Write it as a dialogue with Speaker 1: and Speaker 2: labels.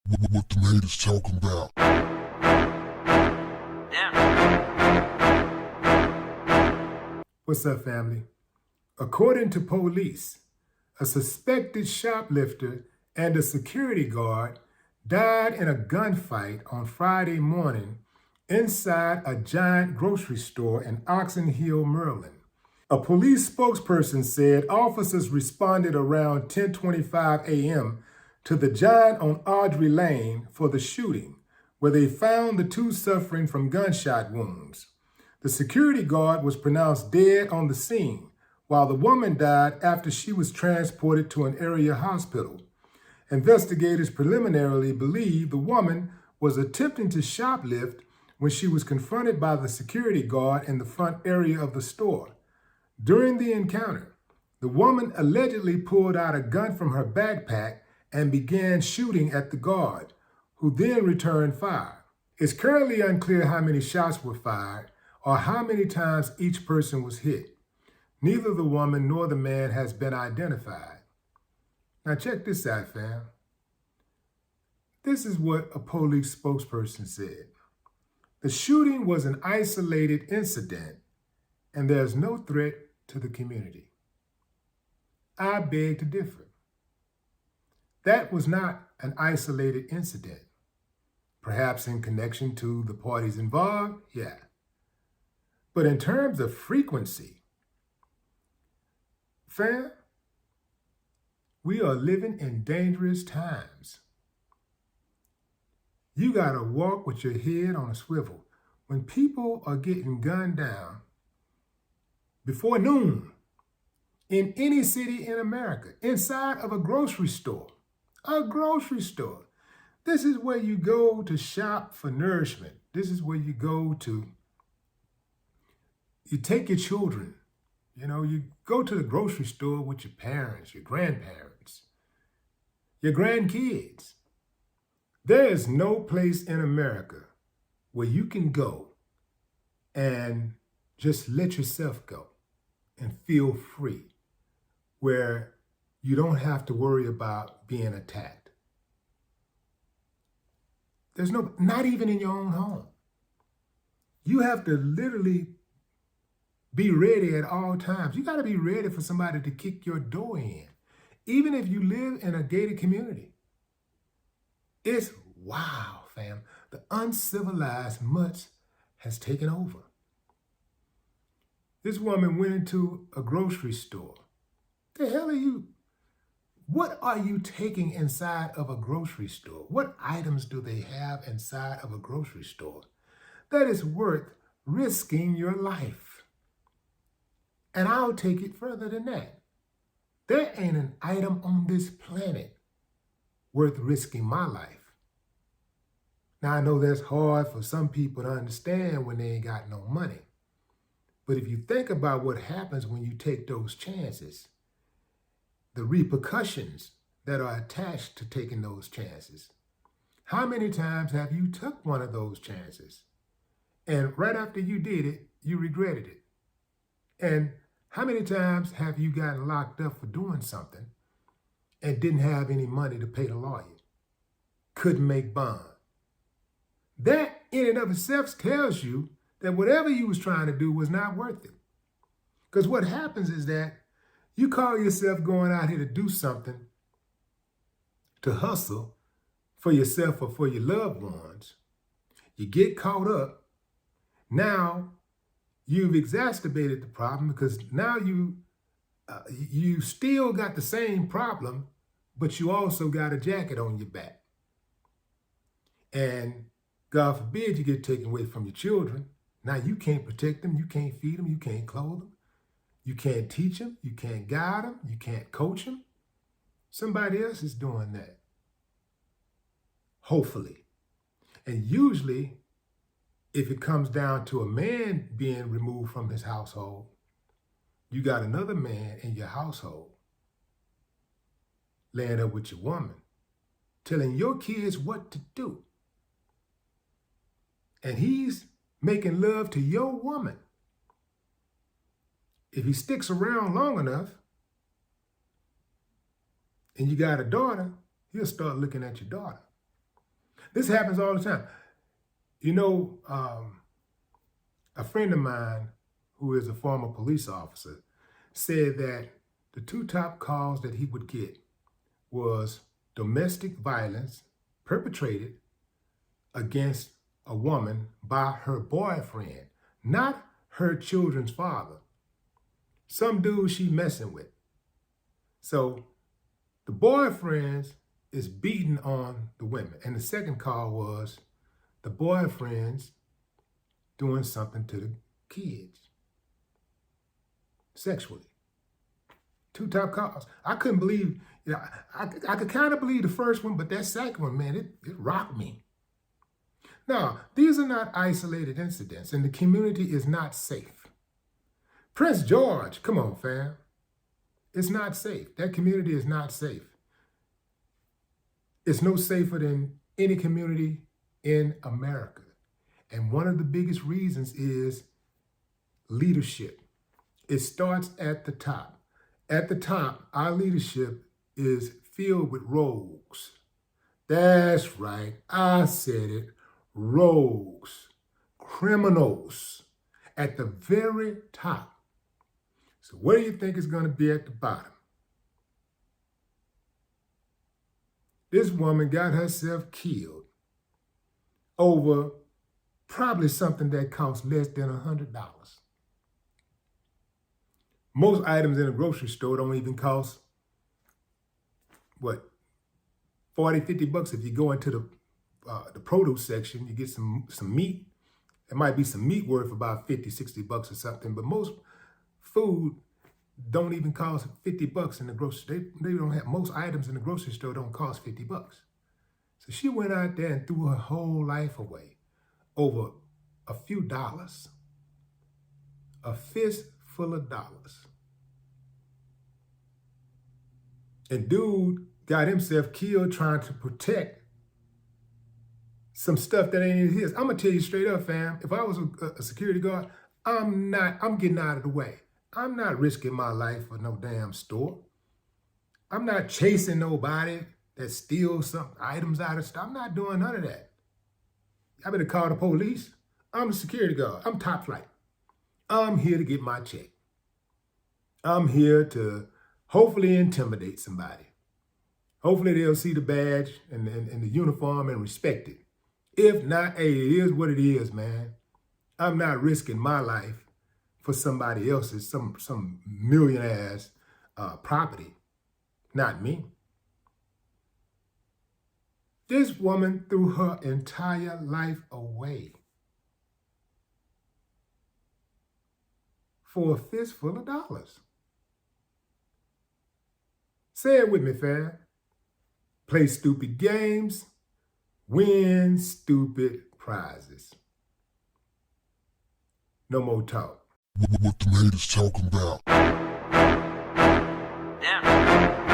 Speaker 1: What them haters talking about?
Speaker 2: What's up, family? According to police, a suspected shoplifter and a security guard died in a gunfight on Friday morning inside a giant grocery store in Oxon Hill, Maryland. A police spokesperson said officers responded around 10:25 a.m. to the Giant on Audrey Lane for the shooting, where they found the two suffering from gunshot wounds. The security guard was pronounced dead on the scene, while the woman died after she was transported to an area hospital. Investigators preliminarily believe the woman was attempting to shoplift when she was confronted by the security guard in the front area of the store. During the encounter, the woman allegedly pulled out a gun from her backpack and began shooting at the guard, who then returned fire. It's currently unclear how many shots were fired or how many times each person was hit. Neither the woman nor the man has been identified. Now check this out, fam. This is what a police spokesperson said. The shooting was an isolated incident and there's no threat to the community. I beg to differ. That was not an isolated incident. Perhaps in connection to the parties involved, yeah. But in terms of frequency, fam, we are living in dangerous times. You gotta walk with your head on a swivel. When people are getting gunned down before noon in any city in America, inside of a grocery store, this is where you go to shop for nourishment. This is where you go to, you take your children, you go to the grocery store with your parents, your grandparents, your grandkids. There is no place in America where you can go and just let yourself go and feel free, where you don't have to worry about being attacked. There's not even in your own home. You have to literally be ready at all times. You got to be ready for somebody to kick your door in, even if you live in a gated community. It's wow, fam. The uncivilized much has taken over. This woman went into a grocery store. The hell are you? What are you taking inside of a grocery store? What items do they have inside of a grocery store that is worth risking your life? And I'll take it further than that. There ain't an item on this planet worth risking my life. Now, I know that's hard for some people to understand when they ain't got no money. But if you think about what happens when you take those chances, the repercussions that are attached to taking those chances. How many times have you took one of those chances and right after you did it, you regretted it? And how many times have you gotten locked up for doing something and didn't have any money to pay the lawyer? Couldn't make bond. That in and of itself tells you that whatever you was trying to do was not worth it. Because what happens is that you call yourself going out here to do something, to hustle for yourself or for your loved ones. You get caught up. Now you've exacerbated the problem because now you still got the same problem, but you also got a jacket on your back. And God forbid you get taken away from your children. Now you can't protect them, you can't feed them, you can't clothe them. You can't teach them, you can't guide them, you can't coach them. Somebody else is doing that. Hopefully. And usually, if it comes down to a man being removed from his household, you got another man in your household laying up with your woman, telling your kids what to do. And he's making love to your woman. If he sticks around long enough and you got a daughter, he'll start looking at your daughter. This happens all the time. You know, a friend of mine who is a former police officer said that the two top calls that he would get was domestic violence perpetrated against a woman by her boyfriend, not her children's father. Some dude she messing with. So the boyfriends is beating on the women. And the second call was the boyfriends doing something to the kids sexually. Two top calls. I couldn't believe, I could kind of believe the first one, but that second one, man, it rocked me. Now, these are not isolated incidents, and the community is not safe. Prince George, come on, fam. It's not safe. That community is not safe. It's no safer than any community in America. And one of the biggest reasons is leadership. It starts at the top. At the top, our leadership is filled with rogues. That's right. I said it. Rogues. Criminals. At the very top. So what do you think is going to be at the bottom? This woman got herself killed over probably something that costs less than $100. Most items in a grocery store don't even cost, what, 40, 50 bucks. If you go into the produce section, you get some meat. It might be some meat worth about 50, 60 bucks or something, but most food don't even cost 50 bucks in the grocery. They don't have, most items in the grocery store don't cost 50 bucks. So she went out there and threw her whole life away over a few dollars, a fist full of dollars. And dude got himself killed trying to protect some stuff that ain't his. I'm gonna tell you straight up, fam, if I was a security guard, I'm getting out of the way. I'm not risking my life for no damn store. I'm not chasing nobody that steals some items out of stuff. I'm not doing none of that. I better call the police. I'm a security guard. I'm top flight. I'm here to get my check. I'm here to hopefully intimidate somebody. Hopefully they'll see the badge and the uniform and respect it. If not, hey, it is what it is, man. I'm not risking my life for somebody else's, some millionaire's property. Not me. This woman threw her entire life away for a fistful of dollars. Say it with me, fam. Play stupid games, win stupid prizes. No more talk.
Speaker 1: What the haters talking about?
Speaker 3: Damn.